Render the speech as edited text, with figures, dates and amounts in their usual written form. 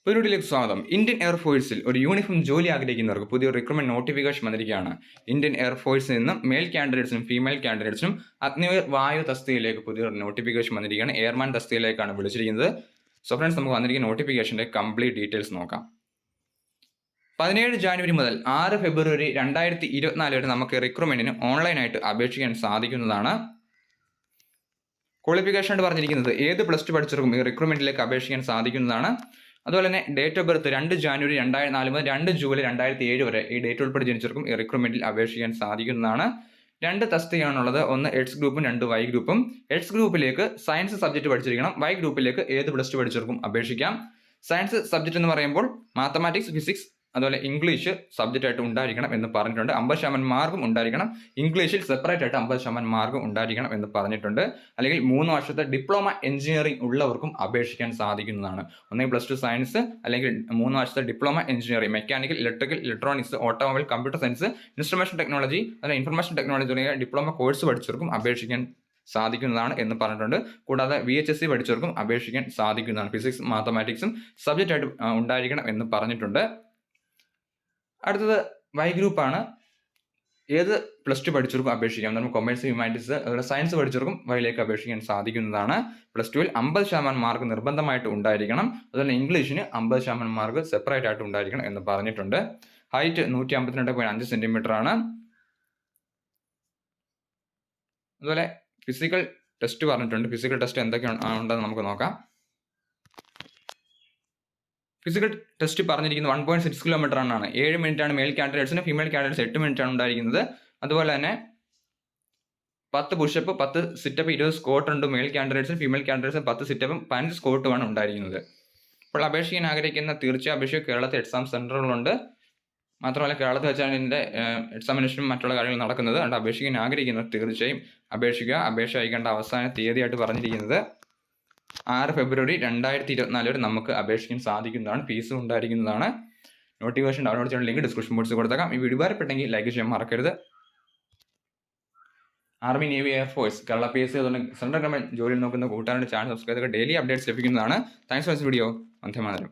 പുതിയൊടിലേക്ക് സ്വാഗതം. ഇന്ത്യൻ എയർഫോഴ്സിൽ ഒരു യൂണിഫോം ജോലി ആഗ്രഹിക്കുന്നവർക്ക് പുതിയ റിക്രൂട്ട്മെന്റ് നോട്ടിഫിക്കേഷൻ വന്നിരിക്കുകയാണ്. ഇന്ത്യൻ എയർഫോഴ്സിൽ നിന്നും മെയിൽ കാൻഡിഡേറ്റ്സിനും ഫീമെയിൽ കാൻഡിഡേറ്റ്സിനും അഗ്നിവീർ വായു തസ്തികയിലേക്ക് പുതിയ നോട്ടിഫിക്കേഷൻ വന്നിരിക്കുകയാണ്. എയർമാൻ തസ്തികയിലേക്കാണ് വിളിച്ചിരിക്കുന്നത്. സോ ഫ്രണ്ട്സ്, നമുക്ക് വന്നിരിക്കുന്ന നോട്ടിഫിക്കേഷന്റെ കംപ്ലീറ്റ് ഡീറ്റെയിൽസ് നോക്കാം. 17 ജാനുവരി മുതൽ 6 ഫെബ്രുവരി 2024 വരെ നമുക്ക് റിക്രൂട്ട്മെന്റിന് ഓൺലൈനായിട്ട് അപേക്ഷിക്കാൻ സാധിക്കുന്നതാണ്. ക്വാളിഫിക്കേഷൻ ആയിട്ട് പറഞ്ഞിരിക്കുന്നത് ഏത് +2 പഠിച്ചവർക്കും ഈ റിക്രൂട്ട്മെന്റിലേക്ക് അപേക്ഷിക്കാൻ സാധിക്കുന്നതാണ്. അതുപോലെ തന്നെ ഡേറ്റ് ഓഫ് ബർത്ത് 2 ജാനുവരി 2004 മുതൽ 2 ജൂലൈ 2007 വരെ ഈ ഡേറ്റ് ഉൾപ്പെടെ ജനിച്ചവർക്കും ഈ റിക്രൂട്ട്മെന്റിൽ അപേക്ഷിക്കാൻ സാധിക്കുന്നതാണ്. 2 തസ്തികയാണുള്ളത്. ഒന്ന് എച്ച് ഗ്രൂപ്പും 2 വൈ ഗ്രൂപ്പും. എച്ച് ഗ്രൂപ്പിലേക്ക് സയൻസ് സബ്ജക്ട് പഠിച്ചിരിക്കണം. വൈ ഗ്രൂപ്പിലേക്ക് ഏത് +2 പഠിച്ചവർക്കും അപേക്ഷിക്കാം. സയൻസ് സബ്ജക്ട് എന്ന് പറയുമ്പോൾ മാത്തമാറ്റിക്സ്, ഫിസിക്സ്, അതുപോലെ ഇംഗ്ലീഷ് സബ്ജക്റ്റ് ആയിട്ട് ഉണ്ടായിരിക്കണം എന്ന് പറഞ്ഞിട്ടുണ്ട്. 50% മാർക്കും ഉണ്ടായിരിക്കണം. ഇംഗ്ലീഷിൽ സെപ്പറേറ്റ് ആയിട്ട് 50% മാർക്കും ഉണ്ടായിരിക്കണം എന്ന് പറഞ്ഞിട്ടുണ്ട്. അല്ലെങ്കിൽ 3 വർഷത്തെ ഡിപ്ലോമ എഞ്ചിനീയറിംഗ് ഉള്ളവർക്കും അപേക്ഷിക്കാൻ സാധിക്കുന്നതാണ്. ഒന്നെങ്കിൽ +2 സയൻസ്, അല്ലെങ്കിൽ 3 വർഷത്തെ diploma engineering mechanical, electrical, electronics, automobile, computer science, instrumentation technology, അല്ലെങ്കിൽ ഇൻഫർമേഷൻ ടെക്നോളജി തുടങ്ങിയ ഡിപ്ലോമ കോഴ്സ് പഠിച്ചവർക്കും അപേക്ഷിക്കാൻ സാധിക്കുന്നതാണ് എന്ന് പറഞ്ഞിട്ടുണ്ട്. കൂടാതെ VHSC പഠിച്ചവർക്കും അപേക്ഷിക്കാൻ സാധിക്കുന്നതാണ്. ഫിസിക്സ്, മാത്തമാറ്റിക്സും സബ്ജക്റ്റ് ആയിട്ട് ഉണ്ടായിരിക്കണം എന്ന് പറഞ്ഞിട്ടുണ്ട്. അടുത്തത് വൈ ഗ്രൂപ്പാണ്. ഏത് +2 പഠിച്ചവർക്കും അപേക്ഷിക്കാം. നമ്മൾ കൊമേഴ്സ്, ഹ്യൂമാനിറ്റീസ്, അതുപോലെ സയൻസ് പഠിച്ചവർക്കും വൈയിലേക്ക് അപേക്ഷിക്കാൻ സാധിക്കുന്നതാണ്. +2 50% മാർക്ക് നിർബന്ധമായിട്ട് ഉണ്ടായിരിക്കണം. അതുപോലെ ഇംഗ്ലീഷിന് 50% മാർക്ക് സെപ്പറേറ്റ് ആയിട്ട് ഉണ്ടായിരിക്കണം എന്ന് പറഞ്ഞിട്ടുണ്ട്. ഹൈറ്റ് 152.5 സെന്റിമീറ്റർ ആണ്. അതുപോലെ ഫിസിക്കൽ ടെസ്റ്റ് പറഞ്ഞിട്ടുണ്ട്. ഫിസിക്കൽ ടെസ്റ്റ് എന്തൊക്കെയാണ് ഉണ്ടെന്ന് നമുക്ക് നോക്കാം. ഫിസിക്കൽ ടെസ്റ്റ് പറഞ്ഞിരിക്കുന്നത് 1.6 കിലോമീറ്റർ ആണ്. 7 മിനിറ്റ് ആണ് മെയിൽ കാൻഡിഡേറ്റ്സിന്. ഫീമെയിൽ കാൻഡിഡേറ്റ്സ് 8 മിനിറ്റ് ആണ് ഉണ്ടായിരിക്കുന്നത്. അതുപോലെ തന്നെ 10 പുഷപ്പ്, 10 സിറ്റപ്പ്, 20 സ്ക്വാട്ട് ഉണ്ട് മെയിൽ കാൻഡിഡേറ്റ്സിന്. ഫീമെയിൽ കാൻഡിഡേറ്റ്സിന് 10 സിറ്റപ്പും 15 സ്ക്വാട്ടുമാണ് ഉണ്ടായിരിക്കുന്നത്. അപ്പോൾ അപേക്ഷിക്കാൻ ആഗ്രഹിക്കുന്ന തീർച്ചയായും അപേക്ഷിക്കുക. കേരളത്തിൽ എക്സാം സെന്ററുകളുണ്ട്. മാത്രമല്ല കേരളത്തിൽ വെച്ചാണ് ഇതിൻ്റെ എക്സാമിനേഷനും മറ്റുള്ള കാര്യങ്ങൾ നടക്കുന്നത്. അതുകൊണ്ട് അപേക്ഷിക്കാൻ ആഗ്രഹിക്കുന്നത് തീർച്ചയായും അപേക്ഷിക്കുക. അപേക്ഷ അയക്കേണ്ട അവസാന തീയതിയായിട്ട് പറഞ്ഞിരിക്കുന്നത് 6 ഫെബ്രുവരി 2024 വരെ നമുക്ക് അപേക്ഷിക്കാൻ സാധിക്കുന്നതാണ്. ഫീസും ഉണ്ടായിരിക്കുന്നതാണ്. നോട്ടിഫിക്കേഷൻ ഡൗൺലോഡ് ചെയ്യുന്ന ലിങ്ക് ഡിസ്ക്രിപ്ഷൻ ബോക്സിൽ കൊടുത്തേക്കാം. ഈ വീഡിയോ ഉപകാരപ്പെട്ടെങ്കിൽ ലൈക്ക് ചെയ്യാൻ മറക്കരുത്. Army, navy, air force, Kerala PSC അതുപോലെ സെൻട്രൽ ഗവൺമെന്റ് ജോലിയിൽ നോക്കുന്ന കൂട്ടുകാരുടെ ചാനൽ സബ്സ്ക്രൈബ് ചെയ്ത് ഡെയിലി അപ്ഡേറ്റ്സ് ലഭിക്കുന്നതാണ്. Thanks for this video. Vande Mataram.